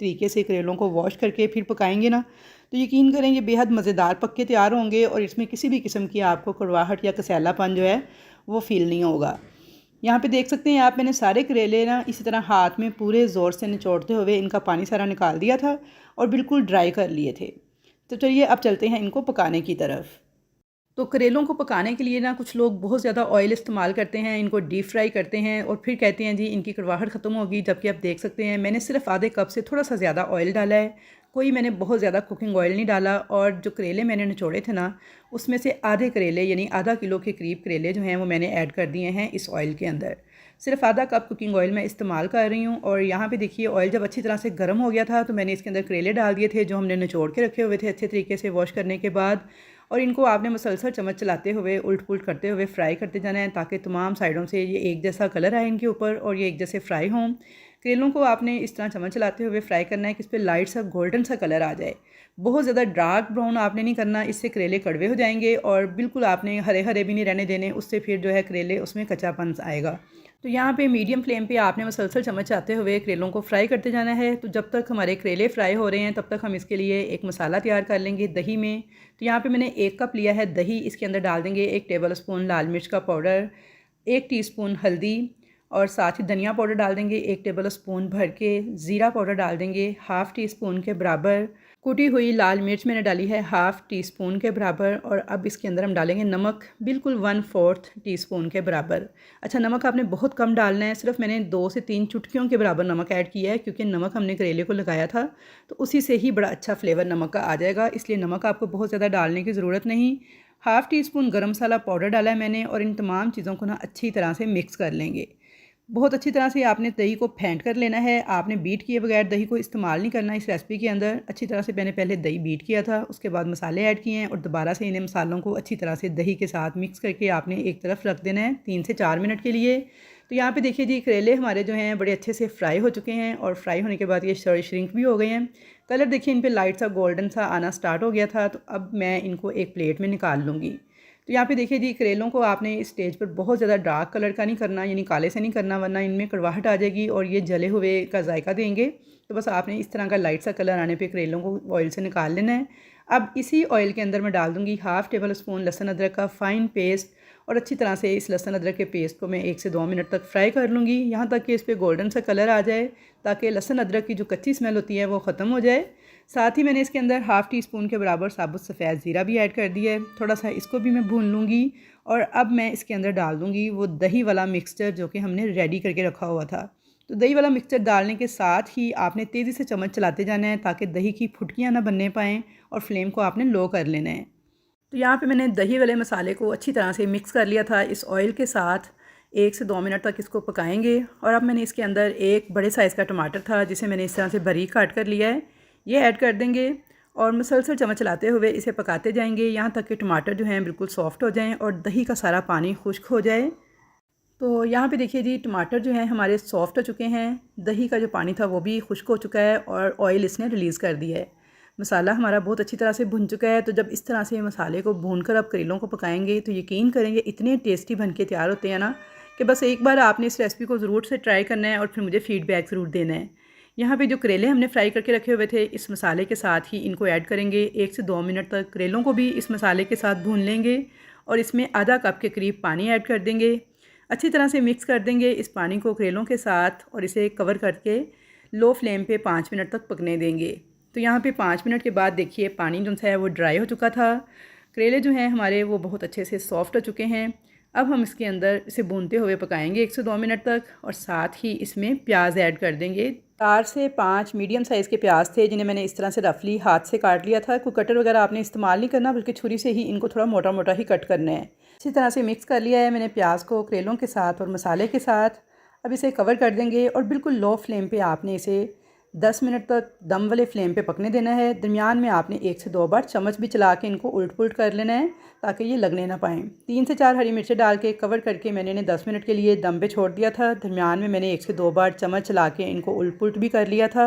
तरीके से करेलों को वॉश करके फिर पकाएंगे ना, तो यकीन करें ये बेहद मज़ेदार पक्के तैयार होंगे और इसमें किसी भी किस्म की आपको कड़वाहट या कसैलापन जो है वो फ़ील नहीं होगा। यहाँ पे देख सकते हैं आप, मैंने सारे करेले ना इसी तरह हाथ में पूरे ज़ोर से निचोड़ते हुए इनका पानी सारा निकाल दिया था और बिल्कुल ड्राई कर लिए थे। तो चलिए अब चलते हैं इनको पकाने की तरफ। तो करेलों को पकाने के लिए ना कुछ लोग बहुत ज़्यादा ऑयल इस्तेमाल करते हैं, इनको डीप फ्राई करते हैं और फिर कहते हैं जी इनकी कड़वाहट ख़त्म होगी, जबकि आप देख सकते हैं मैंने सिर्फ आधे कप से थोड़ा सा ज़्यादा ऑयल डाला है, कोई मैंने बहुत ज़्यादा कुकिंग ऑयल नहीं डाला। और जो करेले मैंने निचोड़े थे ना, उसमें से आधे करेले यानी आधा किलो के करीब करेले जो हैं वो मैंने ऐड कर दिए हैं इस ऑयल के अंदर। सिर्फ आधा कप कुकिंग ऑयल मैं इस्तेमाल कर रही हूँ। और यहाँ पे देखिए ऑयल जब अच्छी तरह से गर्म हो गया था तो मैंने इसके अंदर करेले डाल दिए थे जो हमने निचोड़ के रखे हुए थे अच्छे तरीके से वॉश करने के बाद। और इनको आपने मुसलसल चम्मच चलाते हुए उल्ट पुल्ट करते हुए फ्राई करते जाना है ताकि तमाम साइडों से ये एक जैसा कलर आए इनके ऊपर और ये एक जैसे फ्राई हों। करेलों को आपने इस तरह चम्मच चलाते हुए फ्राई करना है कि इस पर लाइट सा गोल्डन सा कलर आ जाए। बहुत ज़्यादा डार्क ब्राउन आपने नहीं करना, इससे करेले कड़वे हो जाएंगे। और बिल्कुल आपने हरे हरे भी नहीं रहने देने, उससे फिर जो है करेले उसमें कच्चापन आएगा। तो यहाँ पे मीडियम फ्लेम पे आपने मुसलसल चम्मच चलाते हुए करेलों को फ्राई करते जाना है। तो जब तक हमारे करेले फ्राई हो रहे हैं तब तक हम इसके लिए एक मसाला तैयार कर लेंगे दही में। तो यहाँ पे मैंने 1 कप लिया है दही, इसके अंदर डाल देंगे 1 टेबल स्पून लाल मिर्च का पाउडर, 1 टीस्पून हल्दी और साथ ही धनिया पाउडर डाल देंगे 1 टेबल स्पून भर के, ज़ीरा पाउडर डाल देंगे ½ टीस्पून के बराबर, कुटी हुई लाल मिर्च मैंने डाली है ½ टीस्पून के बराबर। और अब इसके अंदर हम डालेंगे नमक, बिल्कुल 1/4 टीस्पून के बराबर। अच्छा, नमक आपने बहुत कम डालना है, सिर्फ मैंने 2 से 3 चुटकियों के बराबर नमक ऐड किया है क्योंकि नमक हमने करेले को लगाया था तो उसी से ही बड़ा अच्छा फ्लेवर नमक का आ जाएगा, इसलिए नमक आपको बहुत ज़्यादा डालने की ज़रूरत नहीं। ½ टीस्पून गरम मसाला पाउडर डाला है मैंने और इन तमाम चीज़ों को ना अच्छी तरह से मिक्स कर लेंगे। बहुत अच्छी तरह से आपने दही को फेंट कर लेना है, आपने बीट किए बगैर दही को इस्तेमाल नहीं करना इस रेसिपी के अंदर। अच्छी तरह से मैंने पहले दही बीट किया था, उसके बाद मसाले ऐड किए हैं और दोबारा से इन्हें मसालों को अच्छी तरह से दही के साथ मिक्स करके आपने एक तरफ रख देना है 3 से 4 मिनट के लिए। तो यहाँ पे देखिए जी करेले हमारे जो हैं बड़े अच्छे से फ्राई हो चुके हैं और फ्राई होने के बाद ये श्रिंक भी हो गए हैं। कलर देखिए इन पर लाइट सा गोल्डन सा आना स्टार्ट हो गया था। तो अब मैं इनको एक प्लेट में निकाल लूँगी। तो यहाँ पे देखिए जी करेलों को आपने इस स्टेज पर बहुत ज़्यादा डार्क कलर का नहीं करना, यानी काले से नहीं करना, वरना इनमें कड़वाहट आ जाएगी और ये जले हुए का जायका देंगे। तो बस आपने इस तरह का लाइट सा कलर आने पे करेलों को ऑयल से निकाल लेना है। अब इसी ऑयल के अंदर मैं डाल दूँगी ½ टेबल स्पून लहसुन अदरक का फ़ाइन पेस्ट और अच्छी तरह से इस लहसुन अदरक के पेस्ट को मैं 1 से 2 मिनट तक फ्राई कर लूँगी, यहाँ तक कि इस पर गोल्डन सा कलर आ जाए ताकि लहसुन अदरक की जो कच्ची स्मेल होती है वो ख़त्म हो जाए। साथ ही मैंने इसके अंदर ½ टीस्पून के बराबर साबुत सफ़ेद ज़ीरा भी ऐड कर दिया है, थोड़ा सा इसको भी मैं भून लूँगी। और अब मैं इसके अंदर डाल दूँगी वो दही वाला मिक्सचर जो कि हमने रेडी करके रखा हुआ था। तो दही वाला मिक्सचर डालने के साथ ही आपने तेज़ी से चम्मच चलाते जाना है ताकि दही की फुटकियाँ ना बनने पाएँ और फ्लेम को आपने लो कर लेना है। तो यहाँ पे मैंने दही वाले मसाले को अच्छी तरह से मिक्स कर लिया था इस ऑयल के साथ। 1 से 2 मिनट तक इसको पकाएंगे। और अब मैंने इसके अंदर एक बड़े साइज़ का टमाटर था जिसे मैंने इस तरह से बारीक काट कर लिया है, ये ऐड कर देंगे और मुसलसल चम्मच चलाते हुए इसे पकाते जाएंगे यहाँ तक कि टमाटर जो हैं बिल्कुल सॉफ्ट हो जाएं और दही का सारा पानी खुश्क हो जाए। तो यहाँ पे देखिए जी टमाटर जो हैं हमारे सॉफ्ट हो चुके हैं, दही का जो पानी था वो भी खुश्क हो चुका है और ऑयल इसने रिलीज़ कर दिया है। मसाला हमारा बहुत अच्छी तरह से भुन चुका है। तो जब इस तरह से मसाले को भूनकर अब करेलों को पकाएंगे तो यकीन करेंगे इतने टेस्टी बन के तैयार होते हैं ना कि बस एक बार आपने इस रेसिपी को ज़रूर से ट्राई करना है और फिर मुझे फ़ीडबैक ज़रूर देना है। यहाँ पे जो करेले हमने फ्राई करके रखे हुए थे इस मसाले के साथ ही इनको ऐड करेंगे। 1 से 2 मिनट तक करेलों को भी इस मसाले के साथ भून लेंगे और इसमें आधा कप के करीब पानी ऐड कर देंगे। अच्छी तरह से मिक्स कर देंगे इस पानी को करेलों के साथ और इसे कवर करके लो फ्लेम पे 5 मिनट तक पकने देंगे। तो यहाँ पे 5 मिनट के बाद देखिए पानी जो है वो ड्राई हो चुका था, करेले जो हैं हमारे वो बहुत अच्छे से सॉफ्ट हो चुके हैं। अब हम इसके अंदर इसे भूनते हुए पकाएंगे 1 से 2 मिनट तक और साथ ही इसमें प्याज ऐड कर देंगे। 4 से 5 मीडियम साइज़ के प्याज थे जिन्हें मैंने इस तरह से रफली हाथ से काट लिया था। कोई कटर वगैरह आपने इस्तेमाल नहीं करना बल्कि छुरी से ही इनको थोड़ा मोटा मोटा ही कट करना है। अच्छी तरह से मिक्स कर लिया है मैंने प्याज को करेलों के साथ और मसाले के साथ। अब इसे कवर कर देंगे और बिल्कुल लो फ्लेम पे आपने इसे 10 मिनट तक दम वाले फ्लेम पे पकने देना है। दरमियान में आपने 1 से 2 बार चम्मच भी चला के इनको उल्ट पुल्ट कर लेना है ताकि ये लगने ना पाएँ। 3 से 4 हरी मिर्चें डाल के कवर करके मैंने इन्हें 10 मिनट के लिए दम पे छोड़ दिया था। दरमियान में मैंने 1 से 2 बार चम्मच चला के इनको उल्ट पुल्ट भी कर लिया था।